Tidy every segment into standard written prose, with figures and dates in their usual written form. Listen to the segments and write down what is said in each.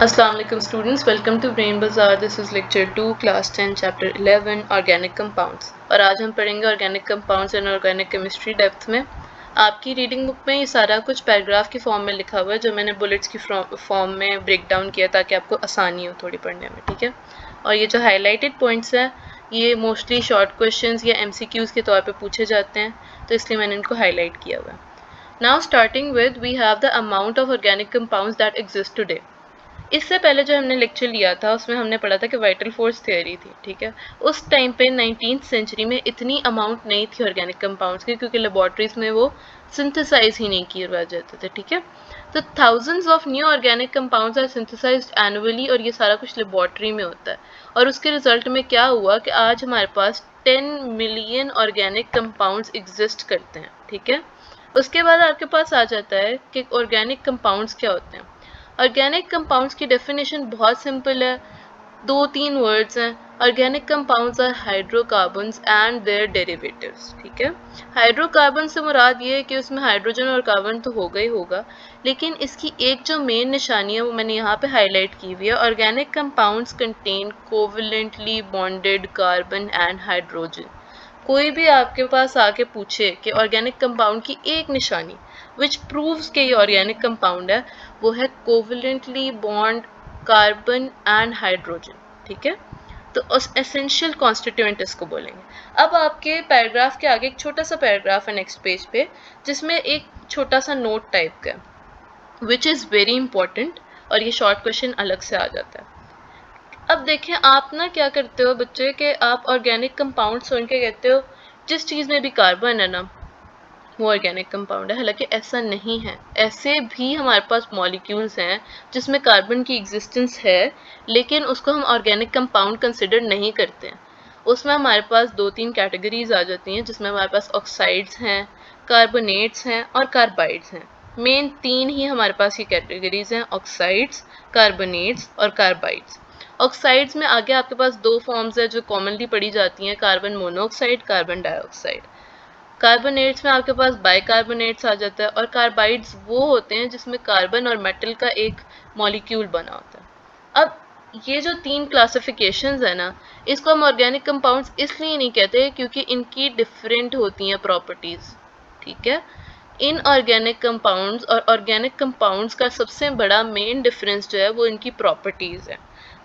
Assalamu alaikum students, welcome to Brain Bazaar. This is lecture 2 class 10 chapter 11 organic compounds और आज हम पढ़ेंगे organic compounds and organic chemistry depth में। आपकी reading book में ये सारा कुछ पैराग्राफ की फॉर्म में लिखा हुआ है जो मैंने बुलेट्स की फॉर्म में ब्रेक डाउन किया ताकि आपको आसानी हो थोड़ी पढ़ने में, ठीक है। और ये जो हाईलाइटेड पॉइंट्स हैं ये मोस्टली शॉर्ट क्वेश्चंस या MCQs के तौर पे पूछे जाते हैं, तो इसलिए मैंने इनको हाईलाइट किया हुआ है। Now starting with we have the amount of organic compounds that exist today. इससे पहले जो हमने लेक्चर लिया था उसमें हमने पढ़ा था कि वाइटल फोर्स थ्योरी थी, ठीक है। उस टाइम पे 19th सेंचुरी में इतनी अमाउंट नहीं थी ऑर्गेनिक कंपाउंड्स की क्योंकि लेबोरेटरीज में वो सिंथेसाइज ही नहीं किए जाते थे, ठीक है। तो thousands of new organic compounds are synthesised annually और ये सारा कुछ लेबोरेटरी में होता है। और उसके रिजल्ट में क्या हुआ कि आज हमारे पास 10 मिलियन ऑर्गेनिक कंपाउंड्स एग्जिस्ट करते हैं, ठीक है। उसके बाद आपके पास आ जाता है कि ऑर्गेनिक कंपाउंड्स क्या होते हैं। ऑर्गेनिक कंपाउंड्स की डेफिनेशन बहुत सिंपल है, 2-3 वर्ड्स हैं। Organic compounds are hydrocarbons and their derivatives, ठीक है। हाइड्रोकार्बन से मुराद ये है कि उसमें हाइड्रोजन और कार्बन तो होगा ही होगा, लेकिन इसकी एक जो मेन निशानी है वो मैंने यहाँ पे हाईलाइट की हुई है। Organic compounds contain covalently bonded carbon and hydrogen. कोई भी आपके पास आके पूछे कि ऑर्गेनिक कंपाउंड की एक निशानी विच प्रूव्स कि ये ऑर्गेनिक कंपाउंड है, वो है covalently bond carbon and hydrogen, ठीक है। तो एसेंशियल कॉन्स्टिट्यूएंट इसको बोलेंगे। अब आपके पैराग्राफ के आगे एक छोटा सा पैराग्राफ है नेक्स्ट पेज पे जिसमें एक छोटा सा नोट टाइप का विच इज़ वेरी इंपॉर्टेंट और ये शॉर्ट क्वेश्चन अलग से आ जाता है। अब देखें आप ना क्या करते हो बच्चे कि आप ऑर्गेनिक कंपाउंड सुन के कहते हो जिस चीज़ में भी कार्बन है ना वो ऑर्गेनिक कंपाउंड है, हालांकि ऐसा नहीं है। ऐसे भी हमारे पास मॉलिक्यूल्स हैं जिसमें कार्बन की एग्जिस्टेंस है लेकिन उसको हम ऑर्गेनिक कंपाउंड कंसिडर नहीं करते हैं। उसमें हमारे पास 2-3 कैटेगरीज आ जाती हैं जिसमें हमारे पास ऑक्साइड्स हैं, कार्बोनेट्स हैं और कार्बाइड्स हैं। मेन 3 ही हमारे पास ये कैटेगरीज हैं, ऑक्साइड्स, कार्बोनेट्स और कार्बाइड्स। ऑक्साइड्स में आगे आपके पास 2 फॉर्म्स है जो कॉमनली पढ़ी जाती हैं, carbon monoxide, carbon dioxide. Carbonates में आपके पास बाइकार्बोनेट्स आ जाता है और कार्बाइड्स वो होते हैं जिसमें कार्बन और मेटल का एक मॉलिक्यूल बना होता है। अब ये जो 3 क्लासिफिकेशंस है ना, इसको हम ऑर्गेनिक कंपाउंड्स इसलिए नहीं कहते क्योंकि इनकी डिफरेंट होती हैं प्रॉपर्टीज, ठीक है। इन ऑर्गेनिक कंपाउंड्स और ऑर्गेनिक कंपाउंड्स का सबसे बड़ा मेन डिफरेंस जो है वो इनकी प्रॉपर्टीज है।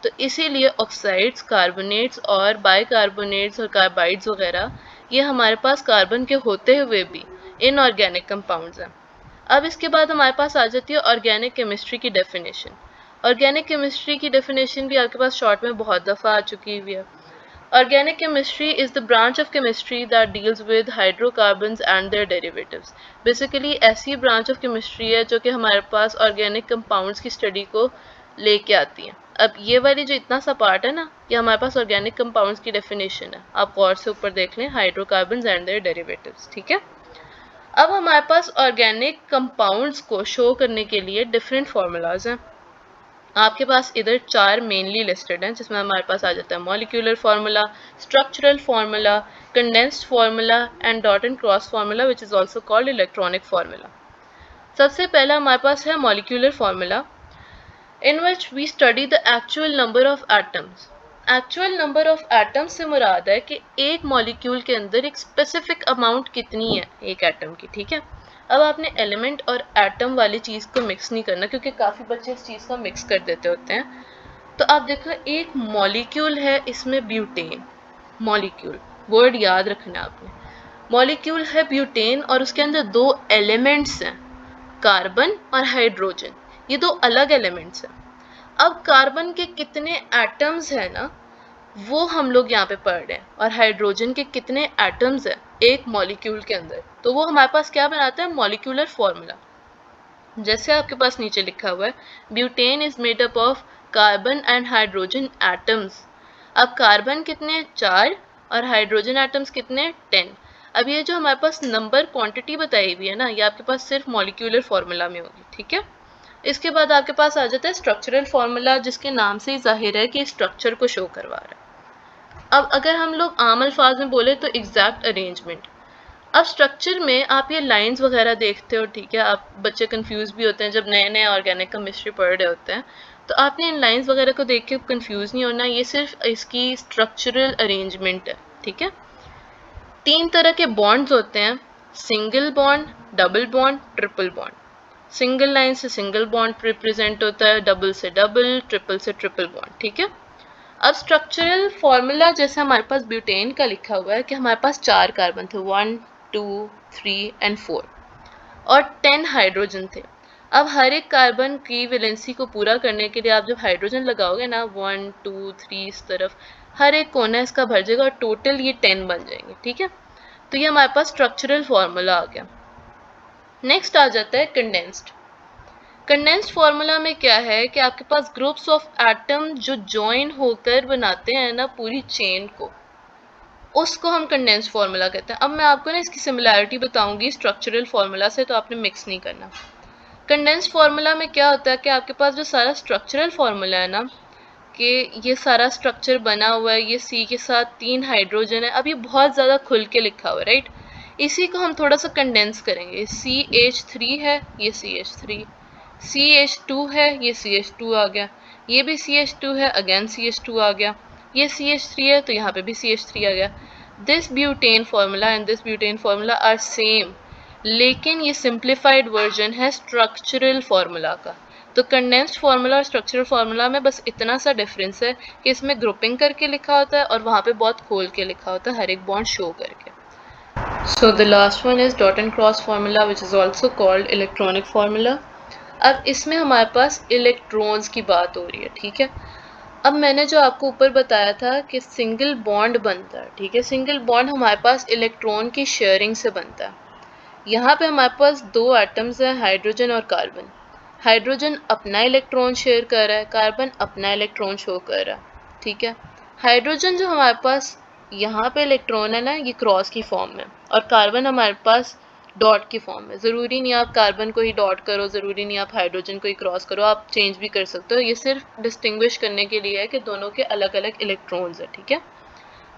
तो इसीलिए ऑक्साइड्स, कार्बोनेट्स और बाइकार्बोनेट्स और कार्बाइड्स वगैरह ये हमारे पास कार्बन के होते हुए भी इनऑर्गेनिक कंपाउंड्स हैं। अब इसके बाद हमारे पास आ जाती है ऑर्गेनिक केमिस्ट्री की डेफिनेशन। ऑर्गेनिक केमिस्ट्री की डेफिनेशन भी आपके पास शॉर्ट में बहुत दफ़ा आ चुकी हुई है। Organic chemistry is the branch of chemistry that deals with hydrocarbons and their derivatives. Basically ऐसी branch of chemistry है जो कि हमारे पास organic compounds की study को लेके आती है। अब ये वाली जो इतना सा पार्ट है ना, ये हमारे पास ऑर्गेनिक कंपाउंड्स की डेफिनेशन है। आप गौर से ऊपर देख लें, हाइड्रोकार्बन्स एंड देयर डेरिवेटिव्स, ठीक है। अब हमारे पास ऑर्गेनिक कंपाउंड्स को शो करने के लिए डिफरेंट फार्मूलाज हैं। आपके पास इधर 4 मेनली लिस्टेड हैं जिसमें हमारे पास आ जाता है molecular formula, structural formula, condensed formula and dot and cross formula which is also called electronic formula. सबसे पहला हमारे पास है molecular formula in which we study the actual number of atoms. Actual number of atoms से मुराद है कि एक molecule के अंदर एक स्पेसिफिक अमाउंट कितनी है एक एटम की, ठीक है। अब आपने एलिमेंट और एटम वाली चीज़ को मिक्स नहीं करना क्योंकि काफ़ी बच्चे इस चीज़ को मिक्स कर देते होते हैं। तो आप देखो एक मॉलिक्यूल है, इसमें ब्यूटेन मॉलिक्यूल, वर्ड याद रखना आपने। मॉलिक्यूल है ब्यूटेन और उसके अंदर 2 एलिमेंट्स हैं, कार्बन और हाइड्रोजन। ये 2 अलग एलिमेंट्स हैं। अब कार्बन के कितने एटम्स हैं ना वो हम लोग यहाँ पे पढ़ रहे हैं और हाइड्रोजन के कितने एटम्स हैं एक मॉलिक्यूल के अंदर, तो वो हमारे पास क्या बनाता है मॉलिक्यूलर फॉर्मूला। जैसे आपके पास नीचे लिखा हुआ है butane is made up of carbon and hydrogen atoms. अब कार्बन कितने 4 और हाइड्रोजन एटम्स कितने 10। अब ये जो हमारे पास नंबर क्वांटिटी बताई हुई है ना, ये आपके पास सिर्फ मॉलिक्यूलर फॉर्मूला में होगी, ठीक है। इसके बाद आपके पास आ जाता है स्ट्रक्चरल फार्मूला जिसके नाम से ही जाहिर है कि स्ट्रक्चर को शो करवा रहा है। अब अगर हम लोग आम अल्फाज में बोले तो एग्जैक्ट अरेंजमेंट। अब स्ट्रक्चर में आप ये लाइंस वगैरह देखते हो, ठीक है, आप बच्चे कंफ्यूज भी होते हैं जब नए नए ऑर्गेनिक केमिस्ट्री पढ़ रहे होते हैं, तो आपने इन लाइंस वगैरह को देख के कंफ्यूज नहीं होना, ये सिर्फ इसकी स्ट्रक्चरल अरेंजमेंट है, ठीक है। 3 तरह के बॉन्ड्स होते हैं, single bond, double bond, triple bond. Single line से सिंगल बॉन्ड रिप्रेजेंट होता है, डबल से डबल, ट्रिपल से ट्रिपल बॉन्ड, ठीक है। अब स्ट्रक्चरल फॉर्मूला जैसे हमारे पास ब्यूटेन का लिखा हुआ है कि हमारे पास 4 कार्बन थे, 1 2 3 एंड 4, और 10 हाइड्रोजन थे। अब हर एक कार्बन की वैलेंसी को पूरा करने के लिए आप जब हाइड्रोजन लगाओगे ना, 1 2 3 इस तरफ, हर एक कोना इसका भर जाएगा और टोटल ये 10 बन जाएंगे, ठीक है। तो ये हमारे पास स्ट्रक्चरल फॉर्मूला आ गया। नेक्स्ट आ जाता है कंडेंस्ड। कंडेंस्ड फॉर्मूला में क्या है कि आपके पास ग्रुप्स ऑफ एटम जो ज्वाइन होकर बनाते हैं ना पूरी चेन को, उसको हम कंडेंस्ड फॉर्मूला कहते हैं। अब मैं आपको ना इसकी सिमिलैरिटी बताऊंगी स्ट्रक्चरल फॉर्मूला से, तो आपने मिक्स नहीं करना। कंडेंस्ड फॉर्मूला में क्या होता है कि आपके पास जो सारा स्ट्रक्चरल फॉर्मूला है ना, कि ये सारा स्ट्रक्चर बना हुआ है, ये सी के साथ 3 हाइड्रोजन है, अब ये बहुत ज़्यादा खुल के लिखा हुआ है, राइट। इसी को हम थोड़ा सा कंडेंस करेंगे, CH3 है, ये CH3, CH2 है, ये CH2 आ गया, ये भी CH2 है, अगेन CH2 आ गया, ये CH3 है तो यहाँ पे भी CH3 आ गया। This butane formula and this butane formula are same, लेकिन ये सिंप्लीफाइड वर्जन है स्ट्रक्चरल फार्मूला का। तो कंडेंस्ड फार्मूला और स्ट्रक्चरल फार्मूला में बस इतना सा डिफरेंस है कि इसमें ग्रुपिंग करके लिखा होता है और वहाँ पे बहुत खोल के लिखा होता है, हर एक बॉन्ड शो करके। So the last one is dot and cross formula, which is also called electronic formula. अब इसमें हमारे पास इलेक्ट्रॉन्स की बात हो रही है, ठीक है। अब मैंने जो आपको ऊपर बताया था कि सिंगल बॉन्ड बनता है, ठीक है, सिंगल बॉन्ड हमारे पास इलेक्ट्रॉन की शेयरिंग से बनता है। यहाँ पे हमारे पास 2 एटम्स हैं, हाइड्रोजन और कार्बन। हाइड्रोजन अपना इलेक्ट्रॉन शेयर कर रहा है, कार्बन अपना इलेक्ट्रॉन शो कर रहा है, ठीक है। हाइड्रोजन जो हमारे पास यहाँ पे इलेक्ट्रॉन है ना, ये क्रॉस की फॉर्म में, और कार्बन हमारे पास डॉट की फॉर्म में। ज़रूरी नहीं आप कार्बन को ही डॉट करो, ज़रूरी नहीं आप हाइड्रोजन को ही क्रॉस करो, आप चेंज भी कर सकते हो। ये सिर्फ डिस्टिंग्विश करने के लिए है कि दोनों के अलग अलग इलेक्ट्रॉन्स है, ठीक है।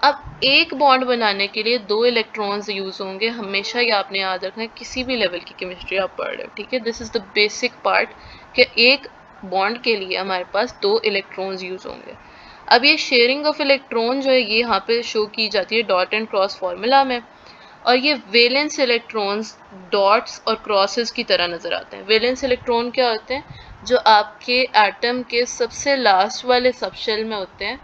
अब एक बॉन्ड बनाने के लिए 2 इलेक्ट्रॉन्स यूज होंगे, हमेशा ये आपने याद रखना है, किसी भी लेवल की केमिस्ट्री आप पढ़ रहे हो, ठीक है। This is the basic part कि एक बॉन्ड के लिए हमारे पास 2 इलेक्ट्रॉन्स यूज होंगे। अब ये शेयरिंग ऑफ इलेक्ट्रॉन जो है ये यहाँ पे शो की जाती है डॉट एंड क्रॉस फॉर्मूला में, और ये वैलेंस इलेक्ट्रॉन्स डॉट्स और क्रॉसेस की तरह नजर आते हैं। वैलेंस इलेक्ट्रॉन क्या होते हैं, जो आपके एटम के सबसे लास्ट वाले सबशेल में होते हैं,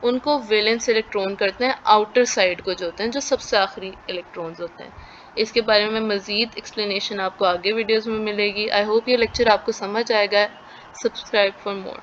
उनको वैलेंस इलेक्ट्रॉन करते हैं, आउटर साइड को जो होते हैं, जो सबसे आखिरी इलेक्ट्रॉन्स होते हैं। इसके बारे में मज़ीद एक्सप्लेनेशन आपको आगे वीडियोस में मिलेगी। आई होप ये लेक्चर आपको समझ आएगा। Subscribe for more.